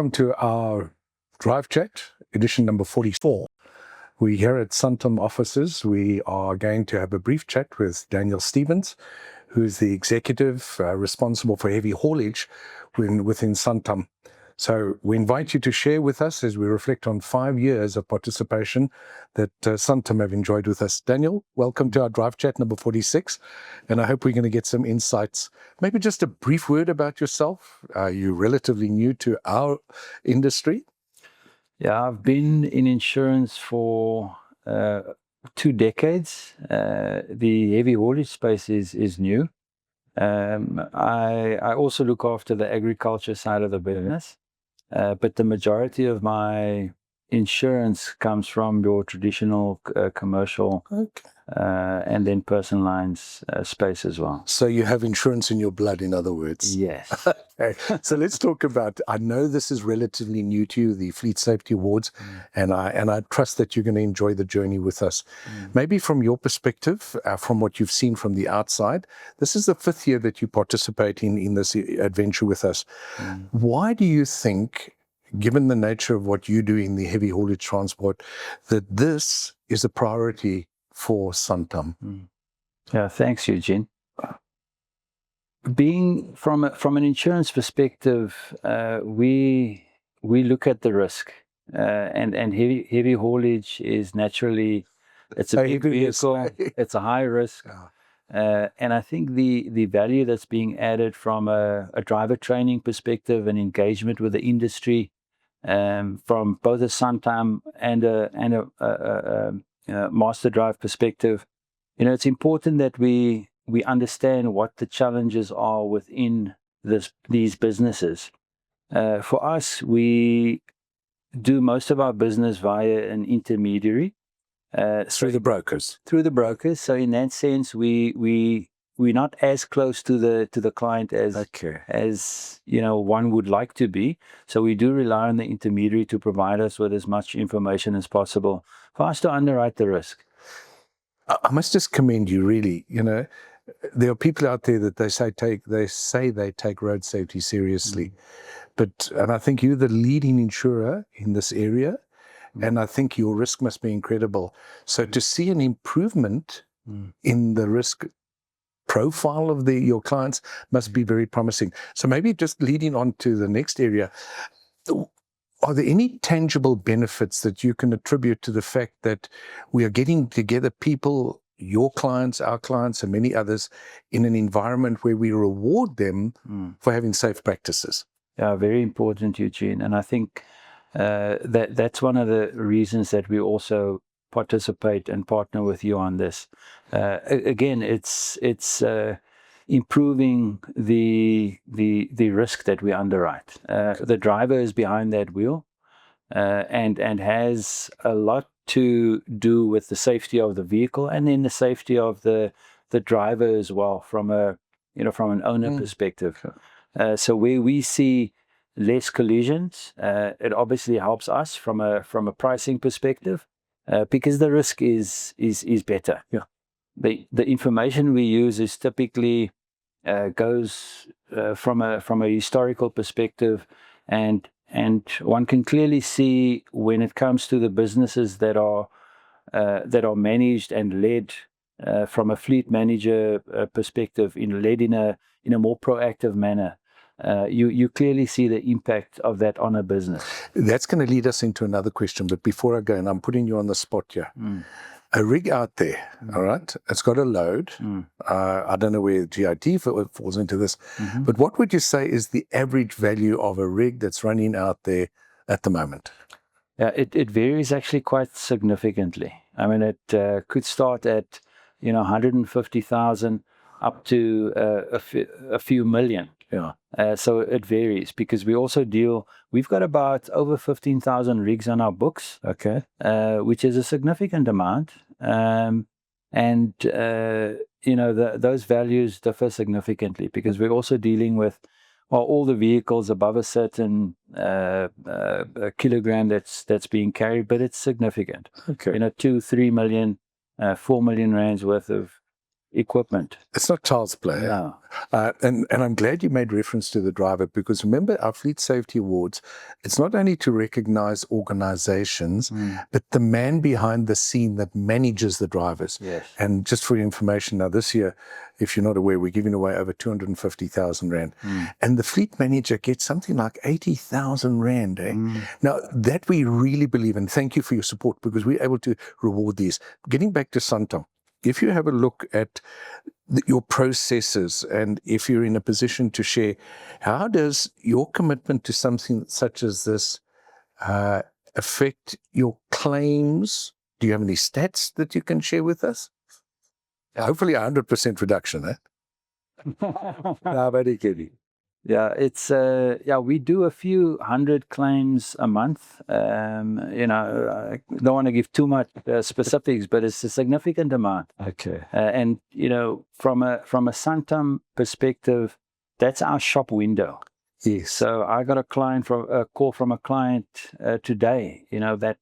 Welcome to our Drive Chat, edition number 44. We're here at Santam offices. We are going to have a brief chat with Daniel Stevens, who is the executive responsible for heavy haulage within Santam. So we invite you to share with us as we reflect on 5 years of participation that Santam have enjoyed with us. Daniel, welcome to our Drive Chat number 46, and I hope we're going to get some insights. Maybe just a brief word about yourself. You're relatively new to our industry. Yeah, I've been in insurance for 2 decades. The heavy haulage space is new. I also look after the agriculture side of the business, but the majority of my insurance comes from your traditional commercial and then personal lines space as well. So you have insurance in your blood, in other words? Yes. Okay. So let's talk about, I know this is relatively new to you, the Fleet Safety Awards, and I trust that you're going to enjoy the journey with us. Maybe from your perspective, from what you've seen from the outside, this is the 5th year that you participate in this adventure with us. Why do you think, given the nature of what you do in the heavy haulage transport, that this is a priority for Santam? Yeah, thanks, Eugene. Being from an insurance perspective, we look at the risk, and heavy haulage is naturally, it's a big vehicle, it's a high risk, and I think the value that's being added from a driver training perspective and engagement with the industry, from both a Santam and a MasterDrive perspective, it's important that we understand what the challenges are within these businesses. For us, we do most of our business via an intermediary. Through the brokers? Through the brokers. So in that sense, we're not as close to the client as one would like to be. So we do rely on the intermediary to provide us with as much information as possible for us to underwrite the risk. I must just commend you, really. There are people out there that they say they take road safety seriously, and I think you're the leading insurer in this area, and I think your risk must be incredible. So to see an improvement in the risk profile of your clients must be very promising. So maybe just leading on to the next area, are there any tangible benefits that you can attribute to the fact that we are getting together people, your clients, our clients, and many others, in an environment where we reward them for having safe practices? Yeah, very important, Eugene. And I think that's one of the reasons that we also participate and partner with you on this. Again, it's improving the risk that we underwrite. The driver is behind that wheel, and has a lot to do with the safety of the vehicle and then the safety of the driver as well, from an owner perspective. So where we see less collisions, it obviously helps us from a pricing perspective, because the risk is better. Yeah. The information we use is typically goes from a historical perspective, and one can clearly see when it comes to the businesses that are managed and led from a fleet manager perspective, led in a more proactive manner. You clearly see the impact of that on a business. That's going to lead us into another question, but before I go, and I'm putting you on the spot here. A rig out there, all right, it's got a load. I don't know where GIT falls into this, but what would you say is the average value of a rig that's running out there at the moment? Yeah, it varies actually quite significantly. I mean, it could start at 150,000 up to a few million. Yeah. So it varies, because we've got about over 15,000 rigs on our books. Okay. Which is a significant amount. Those values differ significantly, because we're also dealing with all the vehicles above a certain kilogram that's being carried, but it's significant. Okay. 2-3 million, 4 million rands worth of equipment. It's not child's play. No. And I'm glad you made reference to the driver, because remember, our Fleet Safety Awards, it's not only to recognize organizations, but the man behind the scene that manages the drivers. Yes. And just for your information, now this year, if you're not aware, we're giving away over 250,000 Rand. And the fleet manager gets something like 80,000 Rand. Now, that we really believe in. Thank you for your support, because we're able to reward these. Getting back to Santam, if you have a look at your processes, and if you're in a position to share, how does your commitment to something such as this affect your claims? Do you have any stats that you can share with us? Hopefully 100% reduction, eh? No, very kidding. Yeah, it's we do a few hundred claims a month. You know, I don't want to give too much specifics, but it's a significant amount. Okay. And you know, from a Santam perspective, that's our shop window. Yes. So I got a call from a client today. You know that,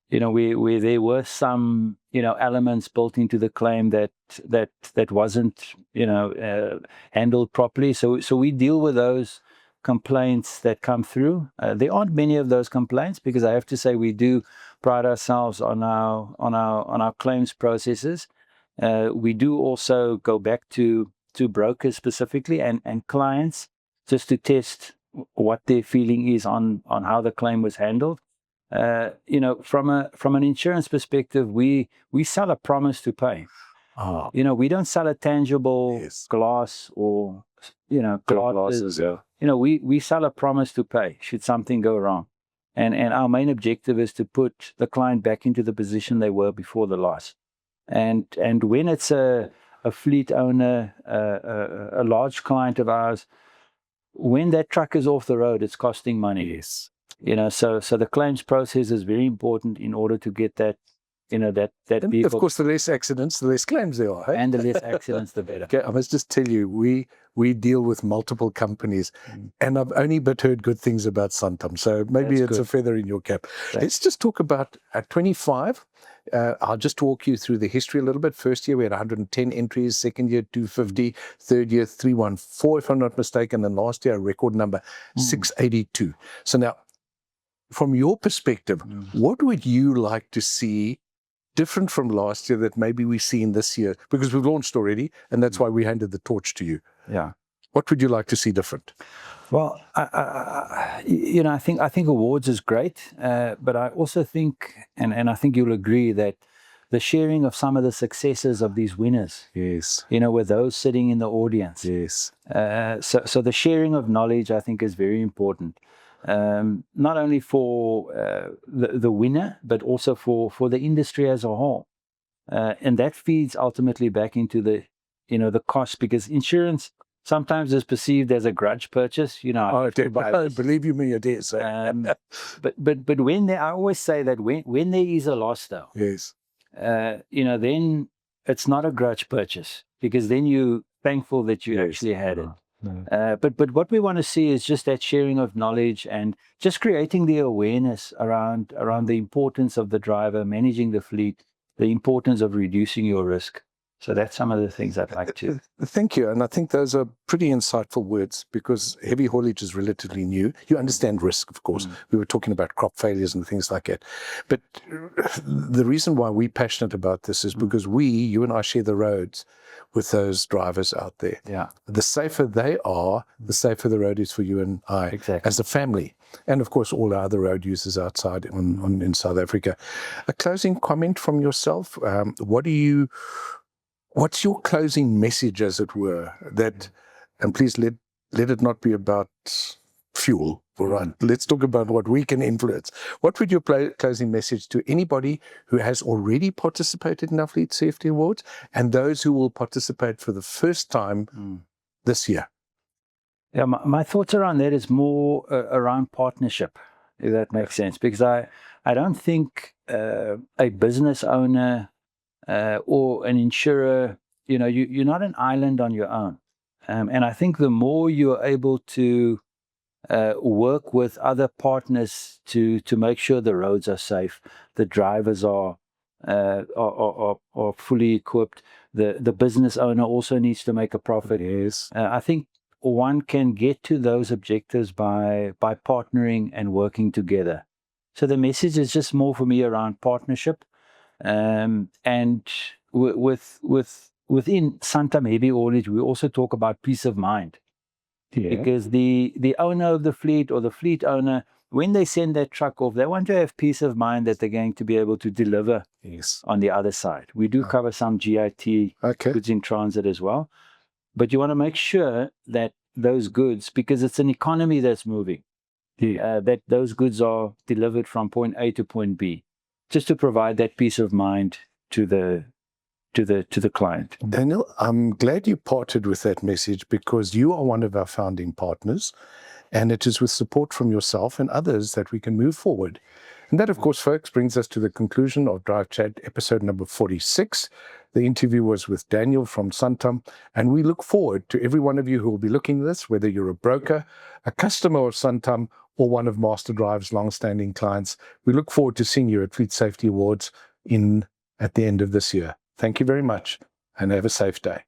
you know, where there were some, you know, elements built into the claim that wasn't, you know, handled properly. So we deal with those complaints that come through. There aren't many of those complaints, because I have to say we do pride ourselves on our claims processes. We do also go back to brokers specifically and clients, just to test what their feeling is on how the claim was handled. You know, from an insurance perspective, we sell a promise to pay. Oh. You know, we don't sell a tangible glass or, you know, glasses. Yeah. You know, we sell a promise to pay should something go wrong. And our main objective is to put the client back into the position they were before the loss. And when it's a fleet owner, a large client of ours, when that truck is off the road, it's costing money. Yes. You know, so the claims process is very important in order to get that, you know, that And vehicle. of course, the less accidents, the less claims there are. Hey? And the less accidents, the better. Okay, I must just tell you, we deal with multiple companies, and I've only but heard good things about Santam. So maybe That's it's good. a feather in your cap. Thanks. Let's just talk about 25. I'll just walk you through the history a little bit. First year, we had 110 entries. Second year, 250. Third year, 314, if I'm not mistaken. And last year, a record number, 682. So now, from your perspective, what would you like to see different from last year that maybe we see in this year? Because we've launched already, and that's why we handed the torch to you. Yeah. What would you like to see different? Well, you know, I think awards is great, but I also think, and I think you'll agree, that the sharing of some of the successes of these winners, Yes. you know, with those sitting in the audience. Yes. So the sharing of knowledge, I think, is very important. Not only for the winner, but also for the industry as a whole. And that feeds ultimately back into the, you know, the cost, because insurance sometimes is perceived as a grudge purchase. You know, Believe you me, it is. but when I always say that when there is a loss, though, Yes. you know, then it's not a grudge purchase, because then you're thankful that you actually had it. No. But what we want to see is just that sharing of knowledge and just creating the awareness around the importance of the driver, managing the fleet, the importance of reducing your risk. So that's some of the things I'd like to. Thank you. And I think those are pretty insightful words, because heavy haulage is relatively new. You understand risk, of course. We were talking about crop failures and things like that. But the reason why we're passionate about this is because you and I share the roads with those drivers out there. Yeah. The safer they are, the safer the road is for you and I as a family. And of course, all our other road users outside in South Africa. A closing comment from yourself. What's your closing message, as it were, that, and please let it not be about fuel, all right? Let's talk about what we can influence. What would your closing message to anybody who has already participated in our Fleet Safety Awards and those who will participate for the first time this year? Yeah, my thoughts around that is more around partnership, if that makes sense, because I don't think a business owner or an insurer, you know, you're not an island on your own. And I think the more you're able to work with other partners to make sure the roads are safe, the drivers are are fully equipped. The business owner also needs to make a profit. Yes. I think one can get to those objectives by partnering and working together. So the message is just more for me around partnership, and within Santam Heavy Haulage, we also talk about peace of mind. Yeah. Because the owner of the fleet or the fleet owner, when they send that truck off, they want to have peace of mind that they're going to be able to deliver Yes. on the other side. We do cover some GIT Okay. goods in transit as well, but you want to make sure that those goods, because it's an economy that's moving, that those goods are delivered from point A to point B, just to provide that peace of mind to the client. Daniel, I'm glad you parted with that message, because you are one of our founding partners, and it is with support from yourself and others that we can move forward. And that, of course, folks, brings us to the conclusion of Drive Chat episode number 46. The interview was with Daniel from Santam, and we look forward to every one of you who will be looking at this, whether you're a broker, a customer of Santam, or one of MasterDrive's long-standing clients. We look forward to seeing you at Fleet Safety Awards at the end of this year. Thank you very much, and have a safe day.